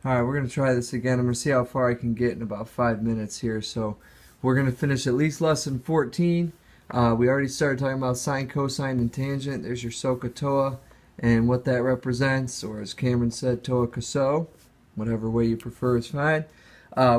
Alright, we're going to try this again. I'm going to see how far I can get in about 5 minutes here. So we're going to finish at least lesson 14. We already started talking about sine, cosine, and tangent. There's your SOHCAHTOA and what that represents, or as Cameron said, TOA COSO. Whatever way you prefer is fine.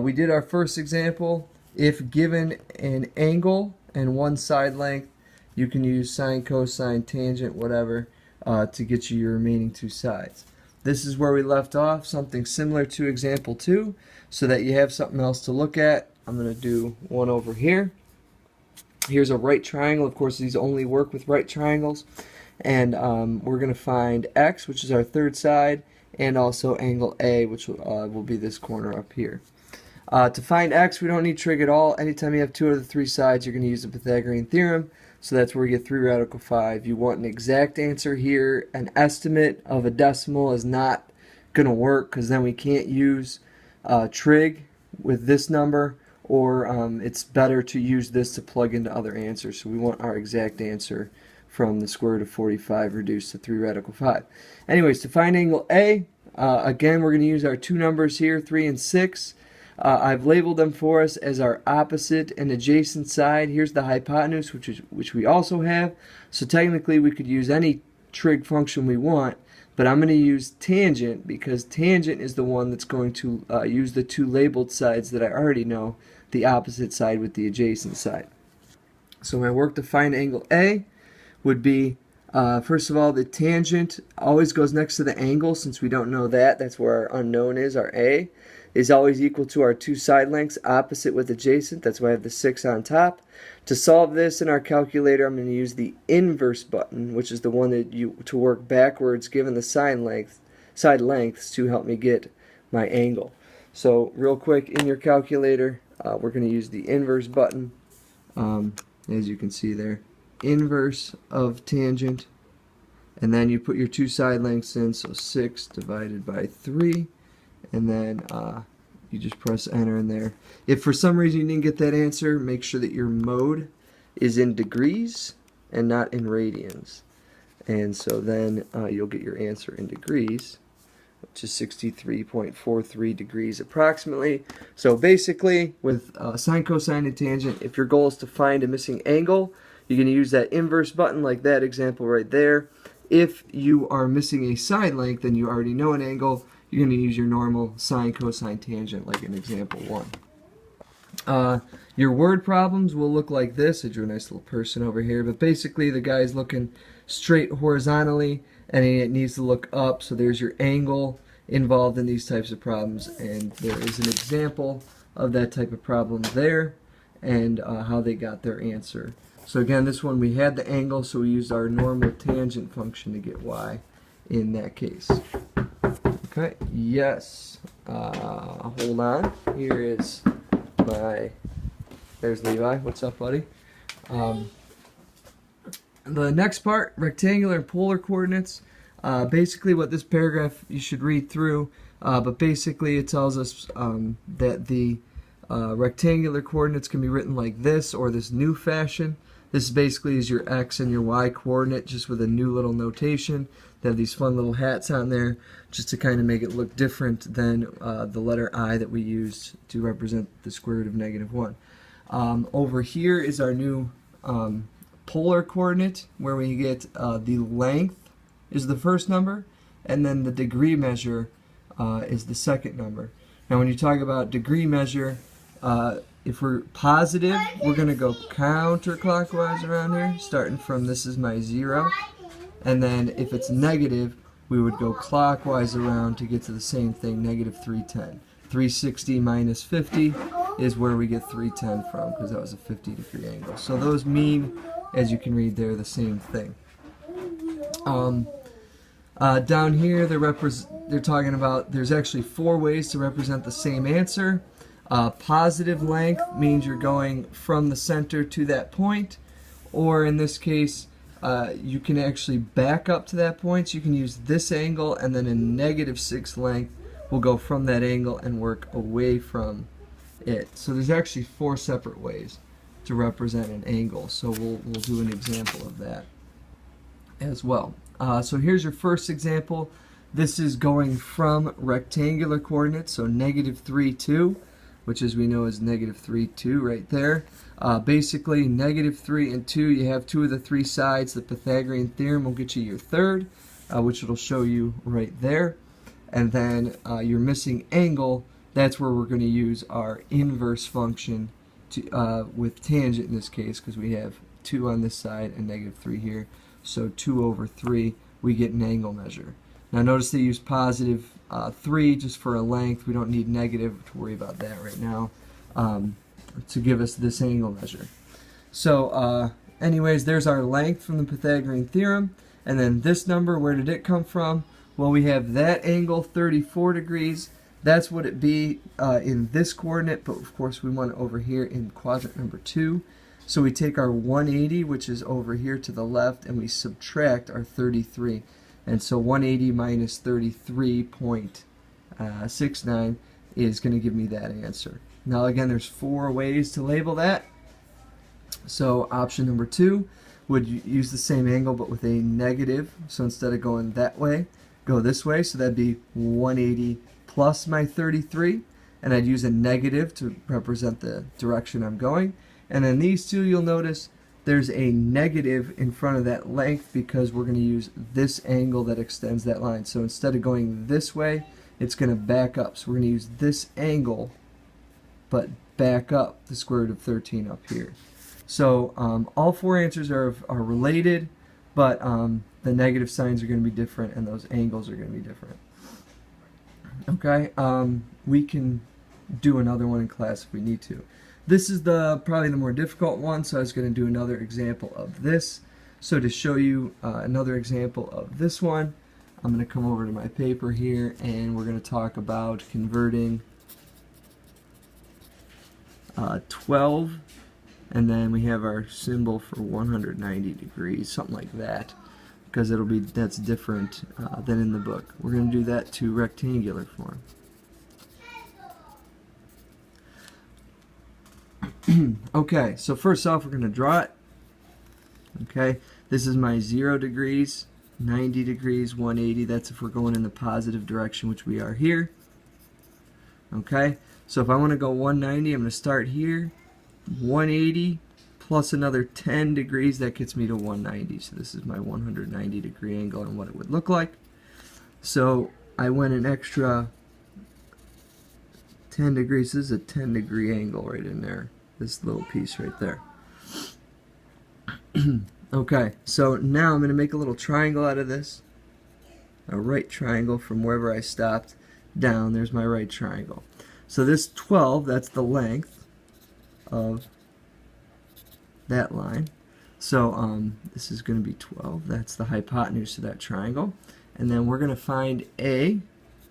We did our first example. If given an angle and one side length, you can use sine, cosine, tangent, whatever, to get you your remaining two sides. This is where we left off, something similar to example 2, so that you have something else to look at. I'm going to do one over here. Here's a right triangle. Of course, these only work with right triangles. And we're going to find x, which is our third side, and also angle A, which will be this corner up here. To find x, we don't need trig at all. Anytime you have two out of the three sides, you're going to use the Pythagorean theorem. So that's where we get 3 radical 5. You want an exact answer here. An estimate of a decimal is not going to work, because then we can't use trig with this number, or it's better to use this to plug into other answers. So we want our exact answer from the square root of 45 reduced to 3 radical 5. Anyways, to find angle A, again, we're going to use our two numbers here, 3 and 6. I've labeled them for us as our opposite and adjacent side. Here's the hypotenuse, which we also have. So technically we could use any trig function we want, but I'm going to use tangent because tangent is the one that's going to use the two labeled sides that I already know, the opposite side with the adjacent side. So my work to find angle A would be, first of all, the tangent always goes next to the angle. Since we don't know that, that's where our unknown is. Our A is always equal to our two side lengths, opposite with adjacent. That's why I have the 6 on top. To solve this in our calculator, I'm going to use the inverse button, which is the one that to work backwards given the side lengths to help me get my angle. So real quick, in your calculator, we're going to use the inverse button, as you can see there. Inverse of tangent, and then you put your two side lengths in, so 6 divided by 3, and then you just press enter in there. If for some reason you didn't get that answer, make sure that your mode is in degrees and not in radians, and so then you'll get your answer in degrees, which is 63.43 degrees approximately. So basically, with sine, cosine, and tangent, if your goal is to find a missing angle, you're going to use that inverse button like that example right there. If you are missing a side length and you already know an angle, you're going to use your normal sine, cosine, tangent like in example 1. Your word problems will look like this. I drew a nice little person over here, but basically the guy's looking straight horizontally and it needs to look up, so there's your angle involved in these types of problems, and there is an example of that type of problem there and how they got their answer. So again, this one we had the angle, so we used our normal tangent function to get y in that case. Okay, yes. Hold on. Here is there's Levi. What's up, buddy? The next part, rectangular and polar coordinates. Basically what this paragraph you should read through, but basically it tells us that the rectangular coordinates can be written like this, or this new fashion. This basically is your x and your y coordinate, just with a new little notation. They have these fun little hats on there, just to kind of make it look different than the letter I that we used to represent the square root of -1. Over here is our new polar coordinate, where we get the length is the first number, and then the degree measure is the second number. Now when you talk about degree measure, if we're positive, we're going to go counterclockwise around here, starting from this is my 0. And then if it's negative, we would go clockwise around to get to the same thing, -310. 360 minus 50 is where we get 310 from, because that was a 50-degree angle. So those mean, as you can read there, the same thing. Down here, they're talking about there's actually 4 ways to represent the same answer. Positive length means you're going from the center to that point, or in this case, you can actually back up to that point. So you can use this angle, and then a -6 length will go from that angle and work away from it. So there's actually 4 separate ways to represent an angle. So we'll do an example of that as well. So here's your first example. This is going from rectangular coordinates, so -3, 2, which as we know is -3, 2 right there. Basically, -3 and 2, you have two of the three sides. The Pythagorean theorem will get you your third, which it'll show you right there. And then your missing angle, that's where we're going to use our inverse function to, with tangent in this case, because we have 2 on this side and -3 here. So 2/3, we get an angle measure. Now notice they use positive 3 just for a length. We don't need negative to worry about that right now, to give us this angle measure. So anyways, there's our length from the Pythagorean theorem. And then this number, where did it come from? Well, we have that angle, 34 degrees. That's what it be in this coordinate, but of course we want it over here in quadrant number 2. So we take our 180, which is over here to the left, and we subtract our 33. And so 180 minus 33.69 is going to give me that answer. Now again, there's 4 ways to label that. So option number 2 would use the same angle but with a negative. So instead of going that way, go this way. So that'd be 180 plus my 33. And I'd use a negative to represent the direction I'm going. And then these two, you'll notice there's a negative in front of that length because we're going to use this angle that extends that line. So instead of going this way, it's going to back up. So we're going to use this angle, but back up the square root of 13 up here. So all 4 answers are related, but the negative signs are going to be different and those angles are going to be different. Okay, we can do another one in class if we need to. This is probably the more difficult one, so I was going to do another example of this. So to show you another example of this one, I'm going to come over to my paper here and we're going to talk about converting 12, and then we have our symbol for 190 degrees, something like that, because that's different than in the book. We're going to do that to rectangular form. Okay, so first off we're going to draw it. Okay, this is my 0 degrees, 90 degrees, 180. That's if we're going in the positive direction, which we are here. Okay, so if I want to go 190, I'm going to start here. 180 plus another 10 degrees, that gets me to 190. So this is my 190 degree angle and what it would look like. So I went an extra 10 degrees. This is a 10 degree angle right in there. This little piece right there. Okay, so now I'm going to make a little triangle out of this. A right triangle from wherever I stopped down. There's my right triangle. So this 12, that's the length of that line. So this is going to be 12. That's the hypotenuse of that triangle. And then we're going to find A,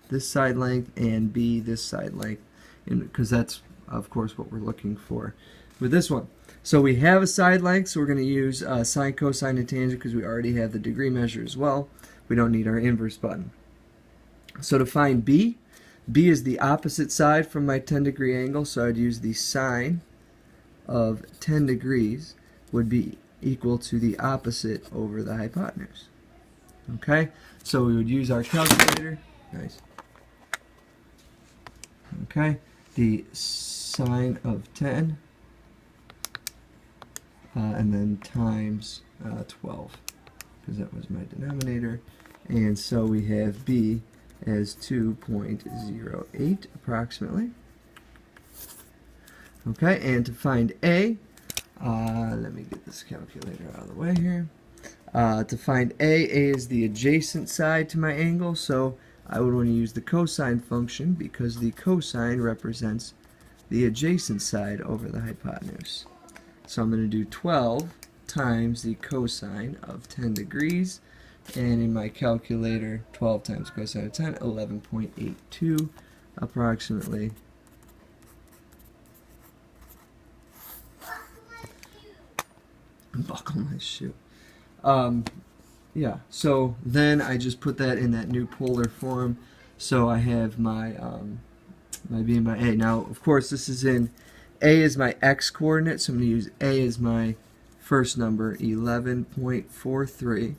this side length, and B, this side length, because that's of course what we're looking for with this one. So we have a side length, so we're going to use sine, cosine, and tangent because we already have the degree measure as well. We don't need our inverse button. So to find B, B is the opposite side from my 10 degree angle, so I'd use the sine of 10 degrees would be equal to the opposite over the hypotenuse. Okay, so we would use our calculator. Nice. Okay, the sine of 10 and then times 12, because that was my denominator, and so we have B as 2.08 approximately. Okay, and to find A, let me get this calculator out of the way here. To find A is the adjacent side to my angle, so I would want to use the cosine function because the cosine represents the adjacent side over the hypotenuse. So I'm going to do 12 times the cosine of 10 degrees, and in my calculator, 12 times cosine of 10, 11.82 approximately. Buckle my shoe. Yeah, so then I just put that in that new polar form. So I have my my B and my A. Now, of course, this is in A is my x coordinate, so I'm going to use A as my first number, 11.43,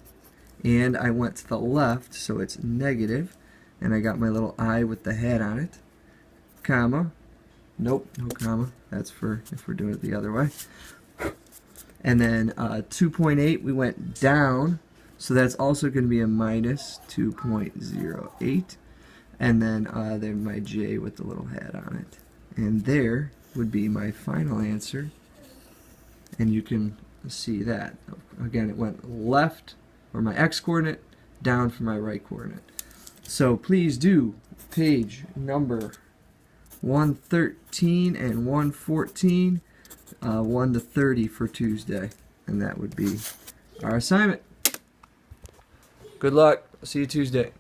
and I went to the left, so it's negative, and I got my little I with the hat on it, comma, nope, no comma, that's for if we're doing it the other way. And then 2.8, we went down, so that's also going to be a minus 2.08. And then my J with the little hat on it. And there would be my final answer. And you can see that. Again, it went left for my x coordinate, down for my right coordinate. So please do page number 113 and 114. 1 to 30 for Tuesday, and that would be our assignment. Good luck. See you Tuesday.